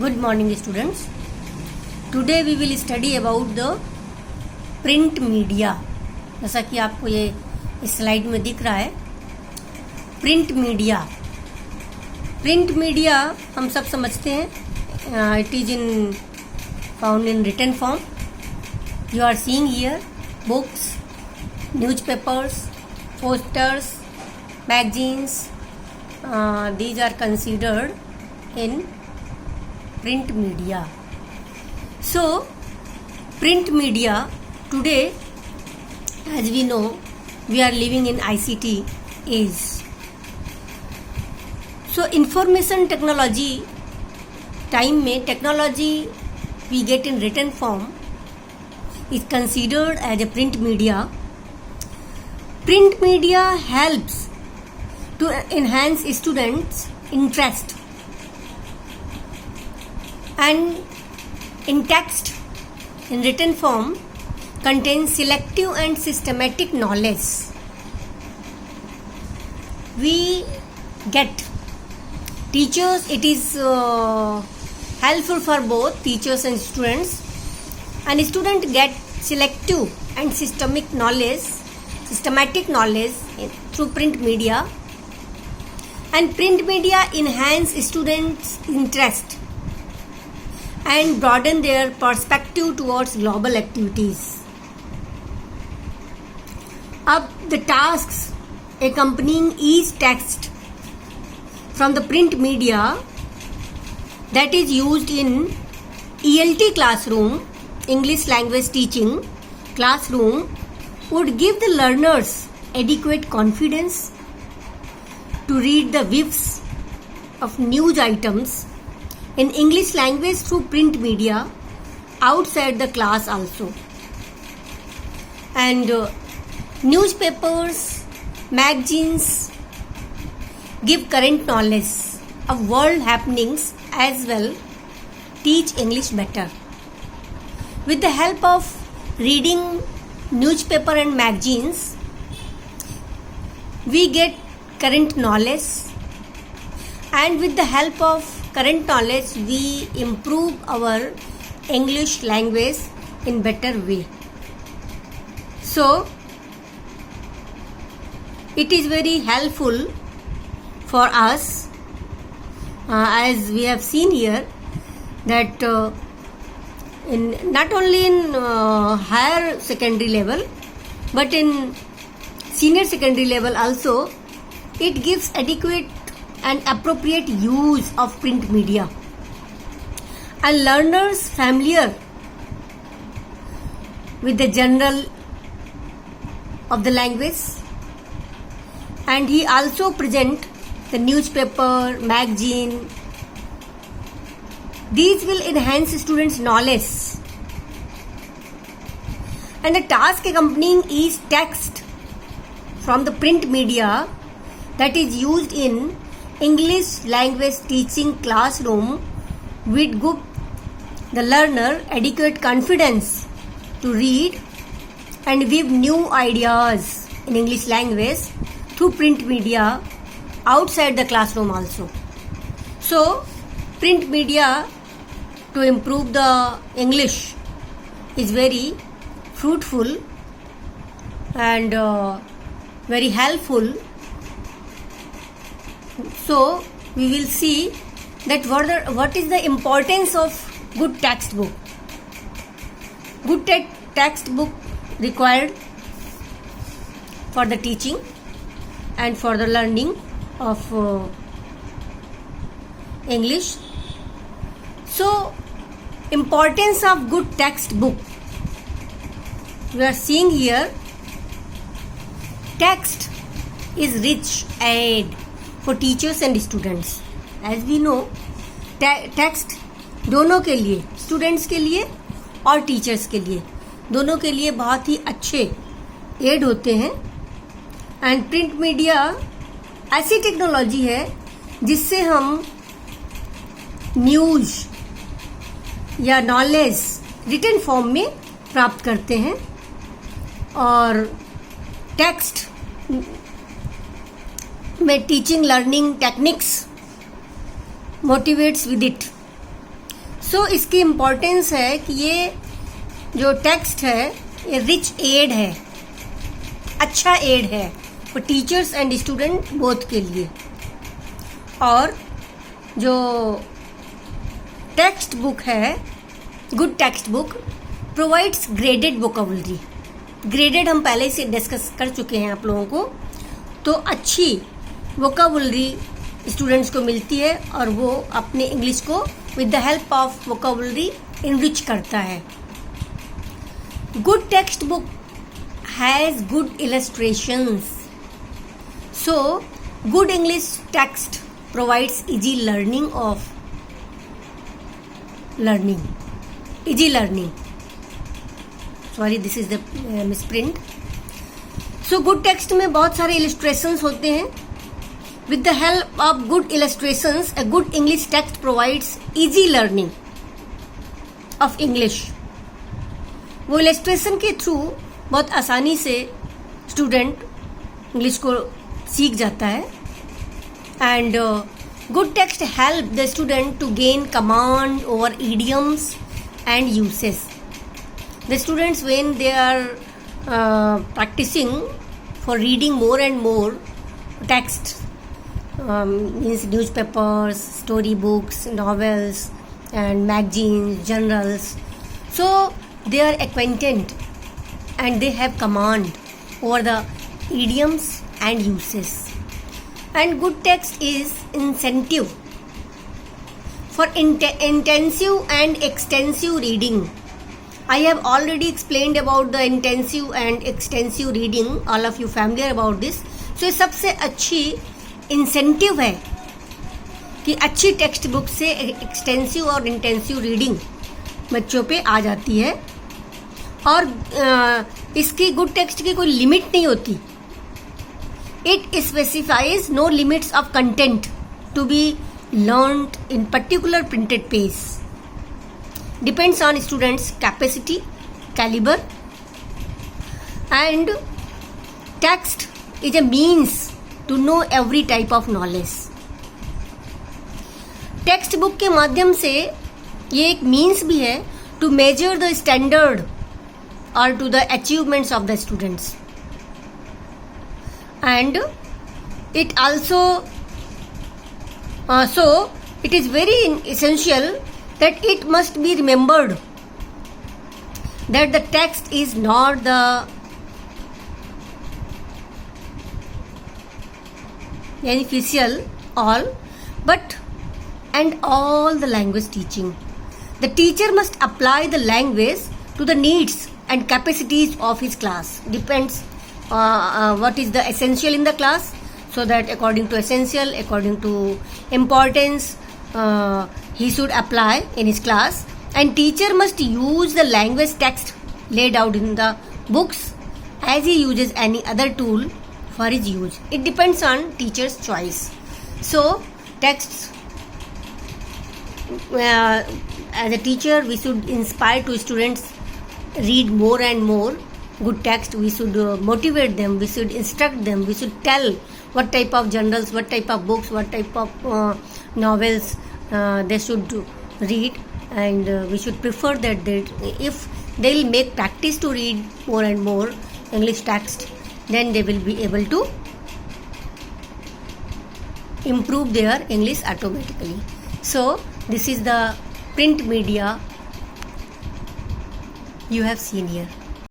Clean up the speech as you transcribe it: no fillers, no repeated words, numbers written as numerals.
Good morning, students. Today we will study about the print media. जैसा कि आपको ये इस स्लाइड में दिख रहा है, प्रिंट मीडिया हम सब समझते हैं. It is in found in written form. You are seeing here books, newspapers, posters, magazines. These are considered in print media. So print media today, as we know, we are living in ICT age. So information technology time में technology we get in written form is considered as a print media. Print media helps to enhance students' interest, and in text in written form contains selective and systematic knowledge. We get teachers, it is helpful for both teachers and students, and student get selective and systematic knowledge through print media. And print media enhance students' interest and broaden their perspective towards global activities. अब the tasks accompanying each text from the print media that is used in ELT classroom, English language teaching classroom, would give the learners adequate confidence to read the whiffs of news items in English language through print media outside the class also. And newspapers, magazines give current knowledge of world happenings as well, teach English better. With the help of reading newspaper and magazines, we get current knowledge, and with the help of current knowledge we improve our English language in better way. So it is very helpful for us, as we have seen here, that in not only in higher secondary level but in senior secondary level also, it gives adequate and appropriate use of print media, and learners familiar with the general of the language, and he also present the newspaper, magazine. These will enhance students' knowledge, and the task accompanying each text from the print media that is used in English language teaching classroom would give the learner adequate confidence to read and give new ideas in English language through print media outside the classroom also. So print media to improve the English is very fruitful and very helpful. So we will see that what is the importance of good textbook. Good textbook required for the teaching and for the learning of English. So importance of good textbook. We are seeing here, text is rich aid for teachers and students. As we know, text दोनों के लिए, students के लिए और teachers के लिए, दोनों के लिए बहुत ही अच्छे एड होते हैं. एंड प्रिंट मीडिया ऐसी टेक्नोलॉजी है जिससे हम न्यूज़ या नॉलेज रिटन फॉर्म में प्राप्त करते हैं, और टेक्स्ट में teaching learning techniques motivates with it. So इसकी इम्पोर्टेंस है कि ये जो टेक्स्ट है ये रिच एड है, अच्छा एड है for teachers and student both के लिए। और जो टेक्स्ट बुक है, good text book provides graded vocabulary. Graded हम पहले से डिस्कस कर चुके हैं आप लोगों को। तो अच्छी वोकेबुलरी स्टूडेंट्स को मिलती है और वो अपने इंग्लिश को with the help of vocabulary enrich करता है। Good text book has good illustrations, so good English text provides easy learning. Sorry, this is the misprint. So good text में बहुत सारे illustrations होते हैं. With the help of good illustrations, a good English text provides easy learning of English. वो illustration के through बहुत आसानी से स्टूडेंट इंग्लिश को सीख जाता है. And good text help the student to gain command over idioms and uses. The students, when they are practicing for reading more and more text, means newspapers, storybooks, novels, and magazines, journals, so they are acquainted and they have command over the idioms and uses. And good text is incentive for intensive and extensive reading. I have already explained about the intensive and extensive reading. All of you familiar about this. So ये सबसे अच्छी incentive है कि अच्छी text book से extensive और intensive reading बच्चों पे आ जाती है. और इसकी गुड टेक्स्ट की कोई लिमिट नहीं होती. It specifies no limits of content to be learned in particular printed page. Depends on students' capacity, caliber, and text is a means to know every type of knowledge. Text book के माध्यम से ये एक means भी है to measure the standard or to the achievements of the students. And it also so it is very essential that it must be remembered that the text is not the beneficial all but and all the language teaching. The teacher must apply the language to the needs and capacities of his class. Depends what is the essential in the class, so that according to essential, according to importance, he should apply in his class. And teacher must use the language text laid out in the books as he uses any other tool for his use. It depends on teacher's choice. So texts, as a teacher, we should inspire to students read more and more good text. We should motivate them, we should instruct them, we should tell what type of journals, what type of books, what type of novels they should read. And we should prefer that if they will make practice to read more and more English text, then they will be able to improve their English automatically. So this is the print media you have seen here.